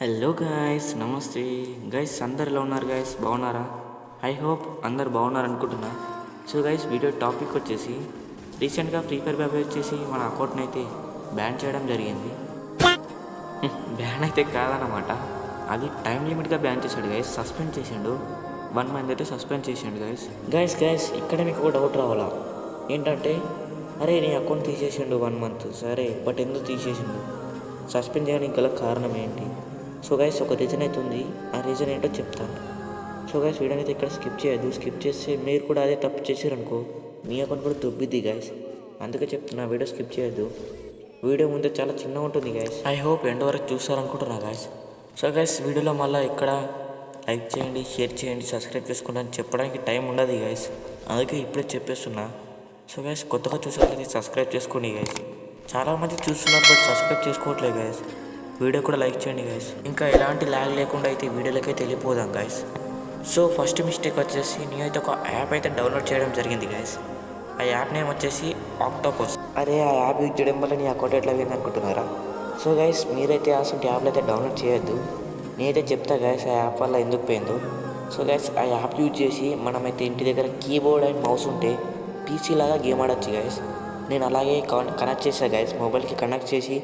Hello guys, నమస్తే guys. అందరు ఎలా ఉన్నారు గైస్? బాగున్నారా? ఐ హోప్ అందరు బాగున్నారు అనుకుంటున్నా. సో గైస్, వీడియో టాపిక్ వచ్చేసి రీసెంట్గా ఫ్రీ ఫైర్ బ్యాబ్ వచ్చేసి మన అకౌంట్ని అయితే బ్యాన్ చేయడం జరిగింది. బ్యాన్ అయితే కాదన్నమాట, అది టైం లిమిట్గా బ్యాన్ చేశాడు గైస్. సస్పెండ్ చేసిండు, 1 మంత్ అయితే సస్పెండ్ చేసిండు గైస్. గైస్ ఇక్కడ మీకు ఒక డౌట్ రావాలా, ఏంటంటే అరే నీ అకౌంట్ తీసేసిండు 1 మంత్, సరే బట్ ఎందుకు తీసేసిండు, సస్పెండ్ చేయడానికి గల కారణం ఏంటి? సో గైస్ ఒక రీజన్ అయితే ఉంది, ఆ రీజన్ ఏంటో చెప్తాను. సో గైస్ వీడియోని అయితే ఇక్కడ స్కిప్ చేయొద్దు. స్కిప్ చేస్తే మీరు కూడా అదే తప్పు చేశారనుకో మీ అకౌంట్ కూడా దొబ్బిద్ది గైస్. అందుకే చెప్తున్నా, వీడియో స్కిప్ చేయొద్దు. వీడియో ముందే చాలా చిన్నగా ఉంటుంది గైస్. ఐ హోప్ ఎండ్ వరకు చూస్తారనుకుంటున్నా గైస్. సో గైస్ వీడియోలో మళ్ళీ ఇక్కడ లైక్ చేయండి, షేర్ చేయండి, సబ్స్క్రైబ్ చేసుకోండి అని చెప్పడానికి టైం ఉండదు గైస్. అందుకే ఇప్పుడే చెప్పేస్తున్నా. సో గైస్ కొత్తగా చూసినట్లయితే సబ్స్క్రైబ్ చేసుకోండి గైస్. చాలామంది చూస్తున్నారు బట్ సబ్స్క్రైబ్ చేసుకోవట్లేదు గైస్. వీడియో కూడా లైక్ చేయండి గైస్. ఇంకా ఎలాంటి ల్యాగ్ లేకుండా అయితే వీడియోలోకి అయితే వెళ్ళిపోదాం గైస్. సో ఫస్ట్ మిస్టేక్ వచ్చేసి నేనైతే ఒక యాప్ అయితే డౌన్లోడ్ చేయడం జరిగింది గైస్. ఆ యాప్ నేమ్ వచ్చేసి ఆక్టోపస్. అరే ఆ యాప్ యూజ్ చేయడం వల్ల నీ అకౌంట్ ఎట్లా పోయింది అనుకుంటున్నారా? సో గైస్ మీరైతే అసలు యాప్లో అయితే డౌన్లోడ్ చేయొద్దు. నేనైతే చెప్తా గైస్ ఆ యాప్ వల్ల ఎందుకు పోయిందో. సో గైస్ ఆ యాప్ యూజ్ చేసి మనమైతే ఇంటి దగ్గర కీబోర్డ్ అండ్ మౌస్ ఉంటే పీసీ లాగా గేమ్ ఆడొచ్చు గైస్. నేను అలాగే కనెక్ట్ చేసా గైస్, మొబైల్కి కనెక్ట్ చేసి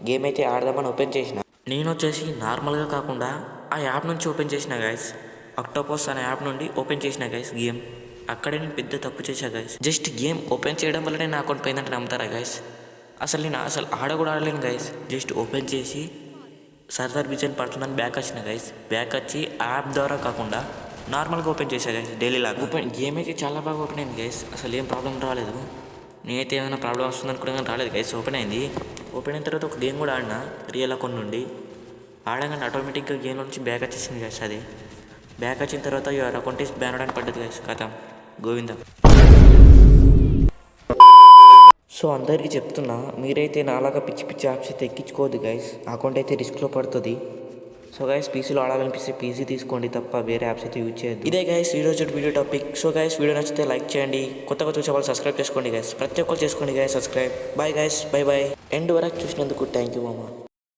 గేమ్ అయితే ఆడదామని ఓపెన్ చేసిన. నేను వచ్చేసి నార్మల్గా కాకుండా ఆ యాప్ నుంచి ఓపెన్ చేసిన గైస్. ఆక్టోపస్ అనే యాప్ నుండి ఓపెన్ చేసిన గైస్ గేమ్. అక్కడే నేను పెద్ద తప్పు చేశా గైస్. జస్ట్ గేమ్ ఓపెన్ చేయడం వల్లనే నా అకౌంట్ పోయిందంటే నమ్ముతారా గైస్? నేను ఆడ కూడా ఆడలేను గైస్. జస్ట్ ఓపెన్ చేసి సర్వర్ బిజన్ పడుతుందని బ్యాక్ వచ్చిన గైస్. బ్యాక్ వచ్చి యాప్ ద్వారా కాకుండా నార్మల్గా ఓపెన్ చేశా గైస్, డైలీ లాగా. గేమ్ అయితే చాలా బాగా ఓపెన్ అయింది గైస్. అసలు ఏం ప్రాబ్లం రాలేదు. నేనైతే ఏమైనా ప్రాబ్లం వస్తుంది అనుకున్నా కానీ రాలేదు గైస్. ఓపెన్ అయింది. ఓపెన్ అయిన తర్వాత ఒక గేమ్ కూడా ఆడినా రియల్ అకౌంట్ నుండి. ఆడగానే ఆటోమేటిక్గా గేమ్ నుంచి బ్యాక్ వచ్చేసింది గైస్. అది బ్యాక్ వచ్చిన తర్వాత యువర్ అకౌంట్ ఈస్ బ్యాన్ అవడానికి పడ్డది గైస్. కథం గోవింద. సో అందరికీ చెప్తున్నా, మీరైతే నాలాగా పిచ్చి పిచ్చి యాప్స్ అయితే ఎక్కించుకోవద్దు గైస్. అకౌంట్ అయితే రిస్క్లో పడుతుంది. సో గైస్ పీసీలో ఆడాలనిపిస్తే పీసీ తీసుకోండి తప్ప వేరే యాప్స్ అయితే యూజ్ చేయొద్దు. ఇదే గైస్ ఈరోజు video topic. So guys video నచ్చితే లైక్ చేయండి, కొత్తగా చూసే వాళ్ళు సబ్స్క్రైబ్ చేసుకోండి గైస్. ప్రతి ఒక్కరు చేసుకోండి guys subscribe. Bye guys, bye bye. End వరకు చూసినందుకు థ్యాంక్ యూ మామ.